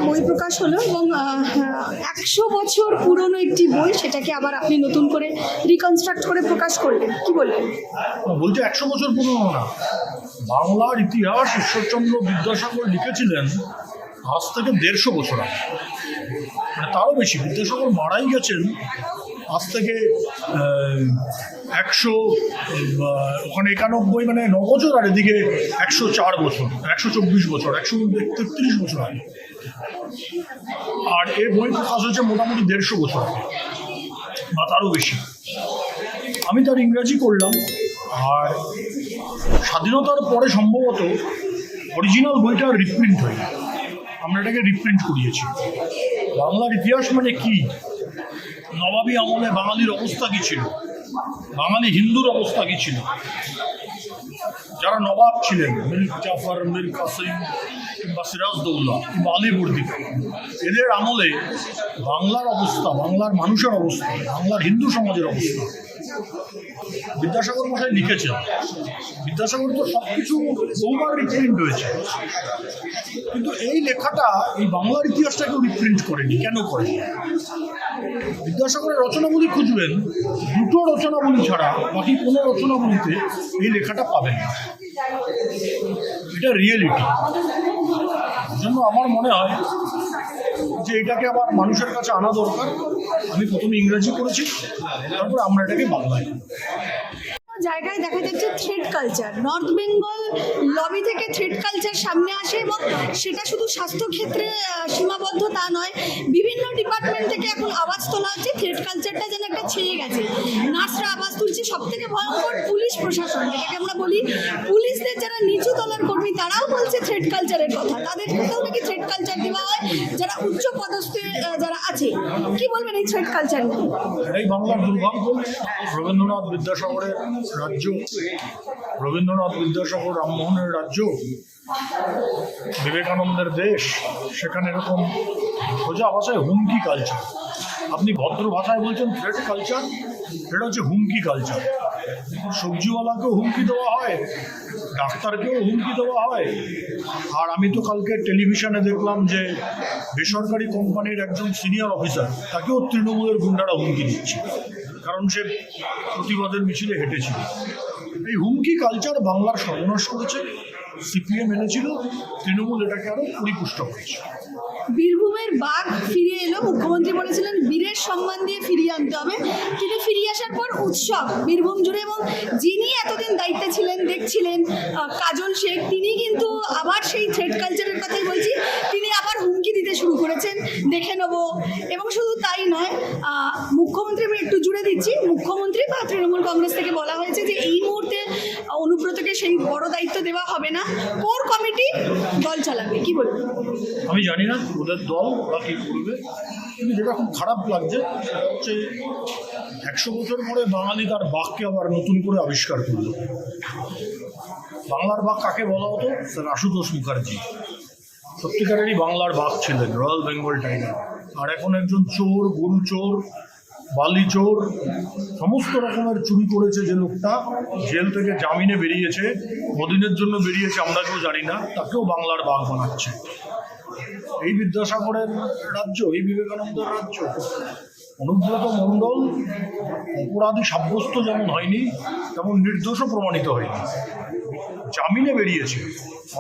বই প্রকাশ হলো এবং 100 বছর পুরনো একটি বই, সেটাকে আবার আপনি নতুন করে রিকনস্ট্রাক্ট করে প্রকাশ করলেন, কি বলবেন? বলতে 100 বছর পুরনো না, বাংলার ইতিহাস ঈশ্বরচন্দ্র বিদ্যাসাগর লিখেছিলেন আজ থেকে 150 বছর আগে, মানে তারও বেশি। বিদ্যাসাগর মারাই গেছেন আজ থেকে 100, ওখানে 91, মানে 9 বছর, আর এদিকে 104 বছর, 124 বছর, 133 বছর আগে। আর এই বই প্রকাশ হয়েছে মোটামুটি 150 বছর আগে বা তারও বেশি। আমি তার ইংরাজি করলাম, আর স্বাধীনতার পরে সম্ভবত অরিজিনাল বইটা রিপ্রিন্ট হয়নি, আমরা এটাকে রিপ্রিন্ট করিয়েছি। বাংলার ইতিহাস মানে কি, নবাবী আমলে বাঙালির অবস্থা কী ছিল, বাঙালি হিন্দুর অবস্থা কী ছিল, যারা নবাব ছিলেন মীর জাফর, মীর কাসিম কিংবা সিরাজদৌল্লা কিংবা আলীবর্দী, এদের আমলে বাংলার অবস্থা, বাংলার মানুষের অবস্থা, বাংলার হিন্দু সমাজের অবস্থা বিদ্যাসাগর মশাই লিখেছেন। বিদ্যাসাগর তো সব কিছু বহুবার রিপ্রিন্ট হয়েছে, কিন্তু এই লেখাটা এই বাংলার ইতিহাসটাকেও রিপ্রিন্ট করেনি। কেন করেনি? বিদ্যাসাগরের রচনাবলী খুঁজবেন, দুটো রচনাবলী ছাড়া বাকি কোনো রচনাবলীতে এই লেখাটা পাবেন না। এটা রিয়েলিটি। জন্য আমার মনে হয় যে এটাকে আবার মানুষের কাছে আনা দরকার। আমি প্রথমে ইংরেজি করেছি, তারপর আমরা এটাকে বাংলায়। জায়গায় দেখা যাচ্ছে thread culture, north Bengal lobby থেকে থ্রেড কালচার সামনে আসে এবং সেটা শুধু স্বাস্থ্যক্ষেত্রে সীমাবদ্ধ তা নয়, বিভিন্ন ডিপার্টমেন্ট থেকে এখন আওয়াজ তোলা হচ্ছে থ্রেড কালচারটা যেন একটা ছেয়ে গেছে। নার্সরা আওয়াজ তুলছে, সব থেকে ভয়ঙ্কর পুলিশ প্রশাসন, যেটাকে আমরা বলি পুলিশদের যারা নিচু তলার কর্মী, তারাও বলছে থ্রেড কালচারের কথা, তাদের ক্ষেত্রেও নাকি থ্রেড কালচার দেওয়া হয় যারা উচ্চ পদস্থে যারা আছে। কি বলবেন এই থ্রেড কালচার নিয়ে? এই বাংলার দুর্ভাগ্য। রবীন্দ্রনাথ বিদ্যাসাগরের রাজ্য, রবীন্দ্রনাথ বিদ্যাসাগর রামমোহনের রাজ্য, বিবেকানন্দের দেশ, সেখানে এরকম সোজা ভাষায় হুমকি কালচার। আপনি ভদ্র ভাষায় বলছেন থ্রেড কালচার, এটা হচ্ছে হুমকি কালচার। সবজিওয়ালাকেও হুমকি দেওয়া হয়, ডাক্তারকেও হুমকি দেওয়া হয়। আর আমি তো কালকে টেলিভিশনে দেখলাম যে বেসরকারি কোম্পানির একজন সিনিয়র অফিসার, তাকেও তৃণমূলের গুন্ডারা হুমকি দিচ্ছে, কারণ সে প্রতিবাদের মিছিলে হেঁটেছিল। এই হুমকি কালচার বাংলার সর্বনাশ করেছে। সিপিএম এনেছিল, তৃণমূল এটাকে আরও পরিপুষ্ট করেছে। বীরভূমের বাঘ ফিরে এলো, মুখ্যমন্ত্রী বলেছিলেন বীরের সম্মান দিয়ে ফিরিয়ে আনতে হবে, কিন্তু ফিরিয়ে আসার পর উৎসব বীরভূম জুড়ে। এবং যিনি এতদিন দায়িত্বে ছিলেন, দেখছিলেন কাজল শেখ, তিনি কিন্তু আবার সেই থ্রেড কালচারের কথাই বলছি, তিনি আবার হুমকি দিতে শুরু করেছেন, দেখে নেব। এবং শুধু তাই নয়, মুখ্যমন্ত্রী, আমি একটু জুড়ে দিচ্ছি, মুখ্যমন্ত্রী বা তৃণমূল কংগ্রেস থেকে বলা হয়েছে যে এই মুহূর্তে অনুব্রতকে সেই বড় দায়িত্ব দেওয়া হবে না, কোর কমিটি দল চালাবে। কি বলবেন? আমি জানি না ওদের দল ওরা কী করবে, কিন্তু যেটা খুব খারাপ লাগছে সেটা হচ্ছে 100 বছর পরে বাঙালি তার বাঘকে আবার নতুন করে আবিষ্কার করল। বাংলার বাঘ কাকে বলা হতো? স্যার আশুতোষ মুখার্জি সত্যিকারেরই বাংলার বাঘ ছিলেন, রয়্যাল বেঙ্গল টাইগার। আর এখন একজন চোর, গরু চোর, বালি চোর, সমস্ত রকমের চুরি করেছে যে লোকটা, জেল থেকে জামিনে বেরিয়েছে, কদিনের জন্য বেরিয়েছে আমরা কেউ জানি না, তাকেও বাংলার বাঘ বানাচ্ছে। এই বিদ্যাসাগরের রাজ্য, এই বিবেকানন্দের রাজ্য। অনুব্রত মণ্ডল অপরাধী সাব্যস্ত যেমন হয়নি, তেমন নির্দোষও প্রমাণিত হয়নি, জামিনে বেরিয়েছে।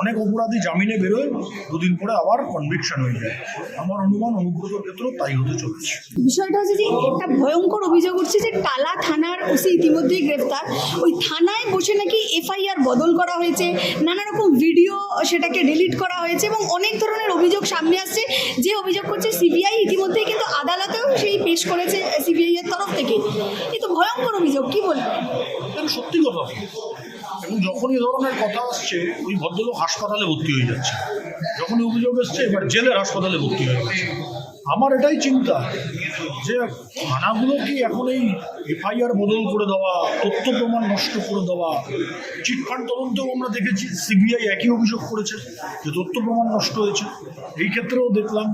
অনেক অপরাধী জামিনে বেরোয়, দুদিন পরে আবার কনভিকশন হয়ে যায়। আমার অনুমান অনুব্রতর ক্ষেত্রেও তাই হতে চলেছে। বিষয়টা হচ্ছে যে একটা ভয়ঙ্কর অভিযোগ উঠছে যে টালা থানার ওসি ইতিমধ্যেই গ্রেফতার, ওই থানায় বসে নাকি এফআইআর বদল করা হয়েছে, নানা রকম ভিডিও সেটাকে ডিলিট করা হয়েছে এবং অনেক ধরনের অভিযোগ সামনে আসছে, যে অভিযোগ করছে সিবিআই। ইতিমধ্যেই কিন্তু আদালতেও সেই পেশ করেছে সিবিআই এর তরফ থেকে। কিন্তু ভয়ঙ্কর অভিযোগ, কি বলবেন? সত্যি কথা। এবং যখন এই ধরনের কথা আসছে, ওই ভদ্রলোক হাসপাতালে ভর্তি হয়ে যাচ্ছে, যখনই অভিযোগ এসছে এবার জেলের হাসপাতালে ভর্তি হয়ে যাচ্ছে। আমার এটাই চিন্তা যে থানাগুলো কি এখন এই এফআইআর বদল করে দেওয়া, তথ্য প্রমাণ নষ্ট করে দেওয়া, চিটফান্ড তদন্তেও আমরা দেখেছি সিবিআই একই অভিযোগ করেছে যে তথ্য প্রমাণ নষ্ট হয়েছে। এই ক্ষেত্রেও দেখলাম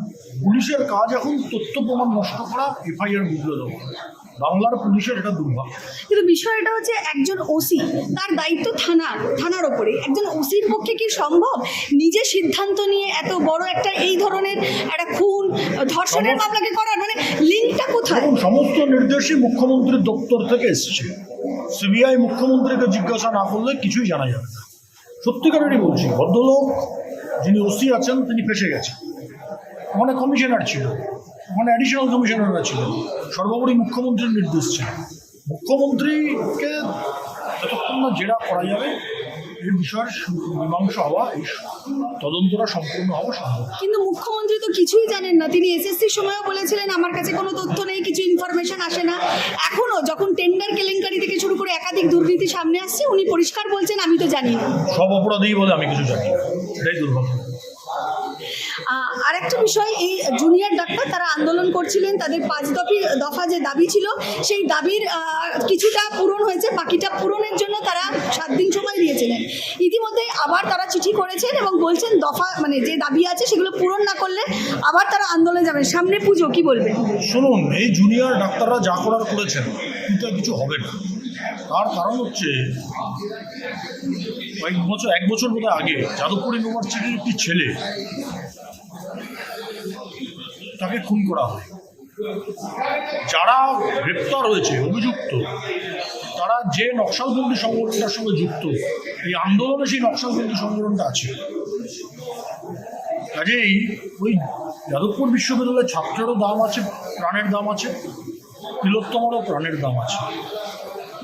পুলিশের কাজ এখন তথ্য প্রমাণ নষ্ট করা, এফআইআর বদলে দেওয়া। বাংলার পুলিশের এটা দুর্ভাগ্য। কিন্তু বিষয়টা হচ্ছে একজন ওসি, তার দায়িত্ব থানার ওপরে। একজন ওসির পক্ষে কি সম্ভব নিজে সিদ্ধান্ত নিয়ে এত বড় একটা এই ধরনের একটা খুন ধর্ষণের মামলাকে করার? মানে লিঙ্কটা কোথায়? সমস্ত নির্দেশই মুখ্যমন্ত্রীর দপ্তর থেকে এসছে। সিবিআই মুখ্যমন্ত্রীকে জিজ্ঞাসা না করলে কিছুই জানা যাবে না। সত্যিকারেরই বলছি, ভদ্রলোক যিনি ওসি আছেন তিনি ফেসে গেছেন। ওখানে কমিশনার ছিল, ওখানে অ্যাডিশনাল কমিশনাররা ছিলেন, সর্বোপরি মুখ্যমন্ত্রীর নির্দেশ ছিল। মুখ্যমন্ত্রীকে যতক্ষণ না জেরা করা যাবে এই বিষয়ের মীমাংসা হওয়া, এই তদন্তটা সম্পূর্ণ হওয়া সম্ভব। কিন্তু মুখ্যমন্ত্রী তো কিছুই জানেন না। তিনি এসএসসির সময়ও বলেছিলেন আমার কাছে কোনো তথ্য নেই, কিছু ইনফরমেশন আসে না। এখনও যখন টেন্ডার কেলেঙ্কারি থেকে শুরু করে একাধিক দুর্নীতি সামনে আসছে, উনি পরিষ্কার বলছেন আমি তো জানি না। সব অপরাধীই বলে আমি কিছু জানি না, এটাই দুর্ভাগ্য। আরেকটা বিষয়, এই জুনিয়র ডাক্তার তারা আন্দোলন করছিলেন, তাদের 5 দফা যে দাবি ছিল সেই দাবির কিছুটা পূরণ হয়েছে, বাকিটা পূরণের জন্য তারা 7 দিন সময় দিয়েছিলেন। ইতিমধ্যে আবার তারা চিঠি করেছেন এবং বলছেন দফা মানে যে দাবি আছে সেগুলো পূরণ না করলে আবার তারা আন্দোলনে যাবেন। সামনে পুজো, কি বলবেন? শুনুন, এই জুনিয়র ডাক্তাররা যা করার করেছেন, কিন্তু কিছু হবে না। তার কারণ হচ্ছে এক বছর বোধ আগে যাদবপুর ইউনিভার্সিটির একটি ছেলে, তাকে খুন করা হয়। যারা গ্রেপ্তার হয়েছে অভিযুক্ত, তারা যে নকশালবন্দি সংগঠনটার সঙ্গে যুক্ত, এই আন্দোলনে সেই নকশালবন্দি সংগঠনটা আছে। কাজেই ওই যাদবপুর বিশ্ববিদ্যালয়ের ছাত্রেরও দাম আছে, প্রাণের দাম আছে, তিলোত্তমারও প্রাণের দাম আছে।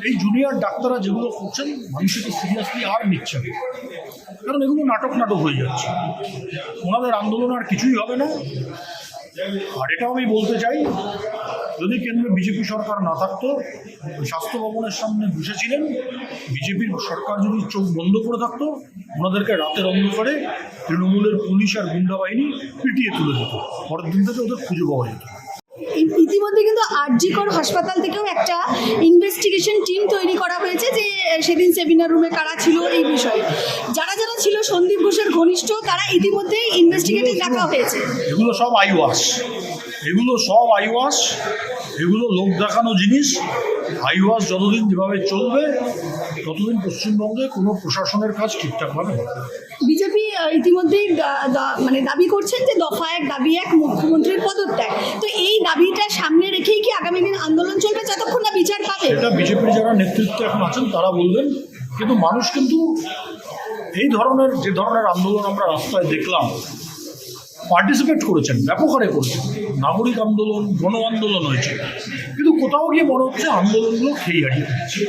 এই জুনিয়র ডাক্তাররা যেগুলো করছেন মানুষকে সিরিয়াসলি আর নিচ্ছে না, কারণ এগুলো নাটক হয়ে যাচ্ছে। ওনাদের আন্দোলন আর কিছুই হবে না। আর এটাও আমি বলতে চাই, যদি কেন্দ্রে বিজেপি সরকার না থাকতো, ওই স্বাস্থ্য ভবনের সামনে বসেছিলেন, বিজেপির সরকার যদি চোখ বন্ধ করে থাকতো, ওনাদেরকে রাতের অন্ধকারে তৃণমূলের পুলিশ আর গুন্ডা বাহিনী পিটিয়ে তুলে দিত। পরের দিন থেকে ওদের খুঁজে পাওয়া যেত। ইতিমধ্যে কিন্তু আরজিকর হাসপাতাল থেকেও একটা ইনভেস্টিগেশন টিম তৈরি করা হয়েছে যে সেদিন সেমিনার রুমে কারা ছিল এই বিষয়ে। যারা ছিল সন্দীপ ঘোষের ঘনিষ্ঠ, তারা ইতিমধ্যেই ইনভেস্টিগেটে ডাকা হয়েছে। এগুলো সব আইওয়াস, এগুলো লোক দেখানো জিনিস। আইওয়াস যতদিন যেভাবে চলবে ততদিন পশ্চিমবঙ্গে কোনো প্রশাসনের কাজ ঠিকঠাকভাবে হবে। বিজেপি ইতিমধ্যেই মানে দাবি করছেন যে দফা 1 দাবি 1 মুখ্যমন্ত্রীর পদত্যাগ। তো এই দাবিটা সামনে রেখেই কি আগামী দিন আন্দোলন চলবে যতক্ষণ না বিচার পাবে? এটা বিজেপির যারা নেতৃত্বে এখন আছেন তারা বলবেন, কিন্তু মানুষ কিন্তু এই ধরনের যে ধরনের আন্দোলন আমরা রাস্তায় দেখলাম, পার্টিসিপেট করেছেন, ব্যাপক হারে করেছেন। নাগরিক আন্দোলন, গণ আন্দোলন হয়েছে, কিন্তু কোথাও গিয়ে মনে হচ্ছে আন্দোলনগুলো খেয়ে হারিয়ে ফেলছে।